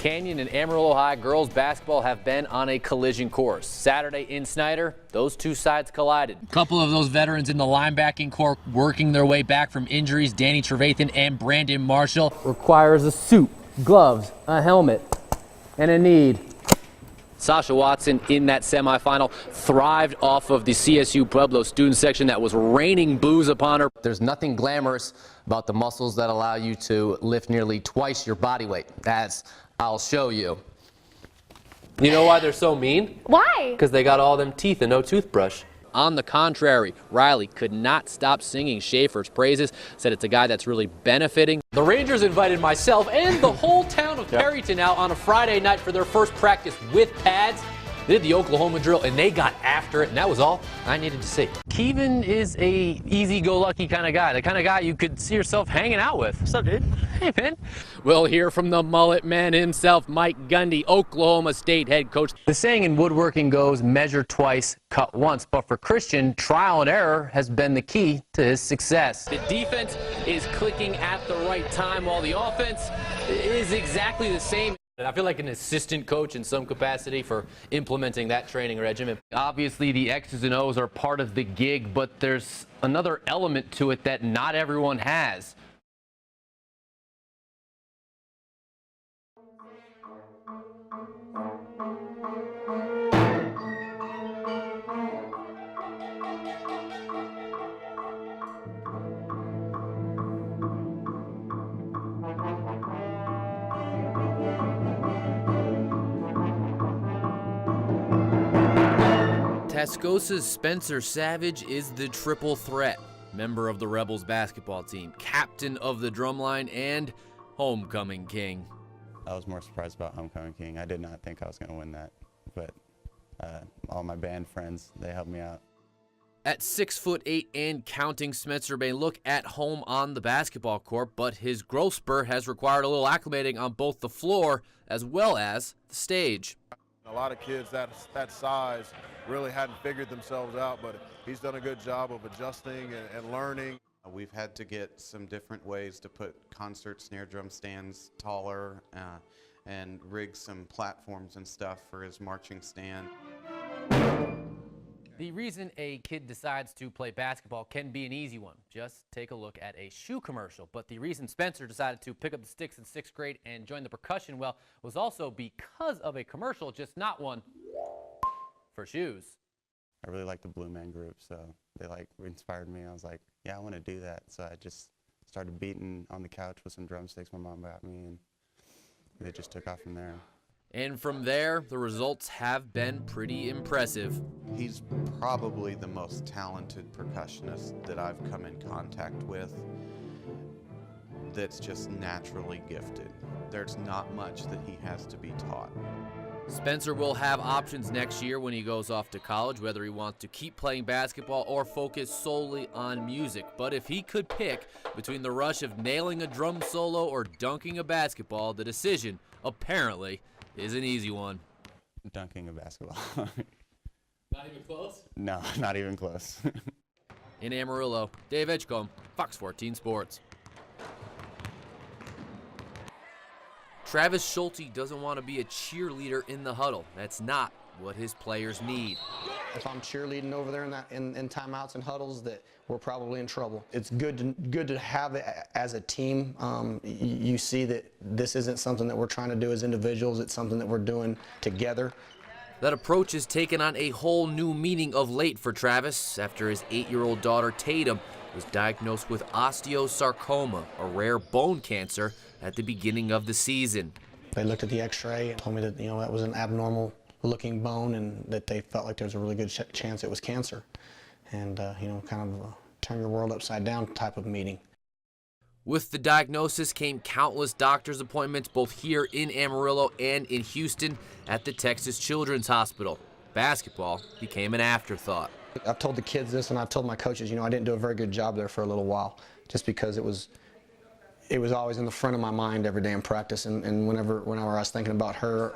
Canyon and Amarillo High girls basketball have been on a collision course. Saturday in Snyder, those two sides collided. A couple of those veterans in the linebacking corps working their way back from injuries. Danny Trevathan and Brandon Marshall. Requires a suit, gloves, a helmet, and a need. Sasha Watson in that semifinal thrived off of the CSU Pueblo student section that was raining boos upon her. There's nothing glamorous about the muscles that allow you to lift nearly twice your body weight. As I'll show you. You know why they're so mean? Why? Because they got all them teeth and no toothbrush. On the contrary, Riley could not stop singing Schaefer's praises, said it's a guy that's really benefiting. The Rangers invited myself and the whole town of Perryton out on a Friday night for their first practice with pads. They did the Oklahoma drill and they got after it, and that was all I needed to see. Kevin is a easy-go-lucky kind of guy, the kind of guy you could see yourself hanging out with. What's up, dude? Hey, man. We'll hear from the mullet man himself, Mike Gundy, Oklahoma State head coach. The saying in woodworking goes, measure twice, cut once. But for Christian, trial and error has been the key to his success. The defense is clicking at the right time while the offense is exactly the same. I feel like an assistant coach in some capacity for implementing that training regimen. Obviously, the X's and O's are part of the gig, but there's another element to it that not everyone has. Tascosa's Spencer Savage is the triple threat. Member of the Rebels basketball team, captain of the drumline, and homecoming king. I was more surprised about homecoming king. I did not think I was going to win that, but all my band friends, they helped me out. At 6'8" and counting, Spencer may look at home on the basketball court, but his growth spurt has required a little acclimating on both the floor as well as the stage. A lot of kids that size really hadn't figured themselves out, but he's done a good job of adjusting and learning. We've had to get some different ways to put concert snare drum stands taller and rig some platforms and stuff for his marching stand. The reason a kid decides to play basketball can be an easy one. Just take a look at a shoe commercial. But the reason Spencer decided to pick up the sticks in 6th grade and join the percussion well was also because of a commercial, just not one for shoes. I really like the Blue Man Group, so they inspired me. I was like, yeah, I want to do that. So I just started beating on the couch with some drumsticks my mom got me, and they just took off from there. And from there, the results have been pretty impressive. He's probably the most talented percussionist that I've come in contact with that's just naturally gifted. There's not much that he has to be taught. Spencer will have options next year when he goes off to college, whether he wants to keep playing basketball or focus solely on music. But if he could pick between the rush of nailing a drum solo or dunking a basketball, the decision, apparently, is an easy one. Dunking a basketball. Not even close? No, not even close. In Amarillo, Dave Edgecomb, Fox 14 Sports. Travis Schulte doesn't want to be a cheerleader in the huddle. That's not what his players need. If I'm cheerleading over there in timeouts and huddles, that we're probably in trouble. It's good to have it as a team. You see that this isn't something that we're trying to do as individuals. It's something that we're doing together. That approach has taken on a whole new meaning of late for Travis after his 8-year-old daughter Tatum was diagnosed with osteosarcoma, a rare bone cancer, at the beginning of the season. They looked at the x-ray and told me that, that was an abnormal looking bone and that they felt like there was a really good chance it was cancer. And, kind of a turn your world upside down type of meeting. With the diagnosis came countless doctor's appointments both here in Amarillo and in Houston at the Texas Children's Hospital. Basketball became an afterthought. I've told the kids this and I've told my coaches, I didn't do a very good job there for a little while just because it was always in the front of my mind every day in practice, and whenever I was thinking about her,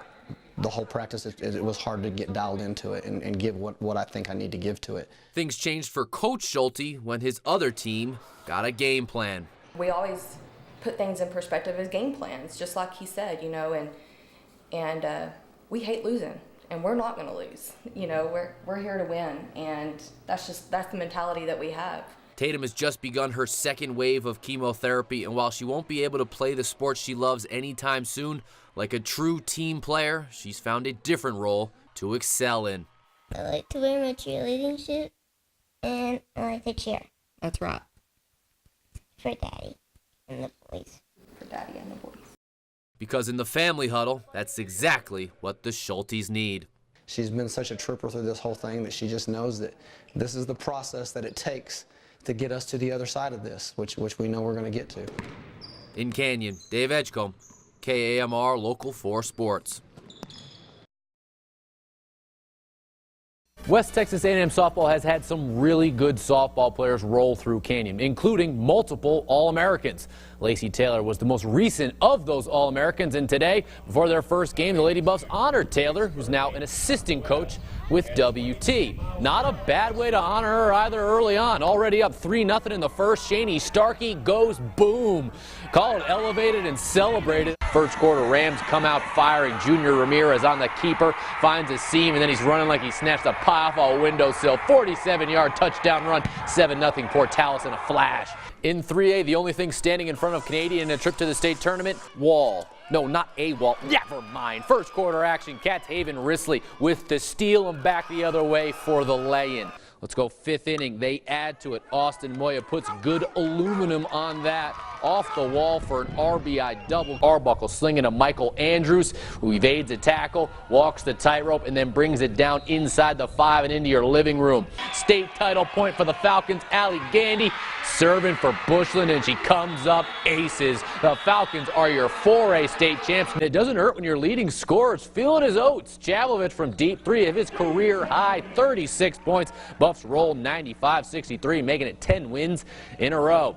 the whole practice, it was hard to get dialed into it and give what I think I need to give to it. Things changed for Coach Schulte when his other team got a game plan. We always put things in perspective as game plans, just like he said, and and we hate losing, and we're not going to lose. You know, we're here to win, and that's the mentality that we have. Tatum has just begun her second wave of chemotherapy, and while she won't be able to play the sport she loves anytime soon, like a true team player, she's found a different role to excel in. I like to wear my cheerleading suit, and I like to cheer. That's right. For Daddy and the boys. For Daddy and the boys. Because in the family huddle, that's exactly what the Schultes need. She's been such a trooper through this whole thing that she just knows that this is the process that it takes to get us to the other side of this, which we know we're going to get to. In Canyon, Dave Edgecomb, KAMR Local 4 Sports. West Texas A&M softball has had some really good softball players roll through Canyon, including multiple All-Americans. Lacey Taylor was the most recent of those All-Americans, and today, before their first game, the Lady Buffs honored Taylor, who's now an assistant coach with WT. Not a bad way to honor her either early on. Already up 3-0 in the first, Shani Starkey goes boom. Call it elevated and celebrated. First quarter, Rams come out firing. Junior Ramirez on the keeper, finds a seam, and then he's running like he snatched a pie off a windowsill. 47-yard touchdown run, 7-0 Portales in a flash. In 3A, the only thing standing in front of Canadian in a trip to the state tournament, wall. No, not a wall. Never mind. First quarter action, Cats Haven Risley with the steal and back the other way for the lay-in. Let's go fifth inning. They add to it. Austin Moya puts good aluminum on that. Off the wall for an RBI double. Arbuckle slinging to Michael Andrews, who evades a tackle, walks the tightrope, and then brings it down inside the 5 and into your living room. State title point for the Falcons. Allie Gandy serving for Bushland, and she comes up aces. The Falcons are your 4A state champs. It doesn't hurt when your leading scorer is feeling his oats. Javlovich from deep, 3 of his career high, 36 points. Buffs roll 95-63, making it 10 wins in a row.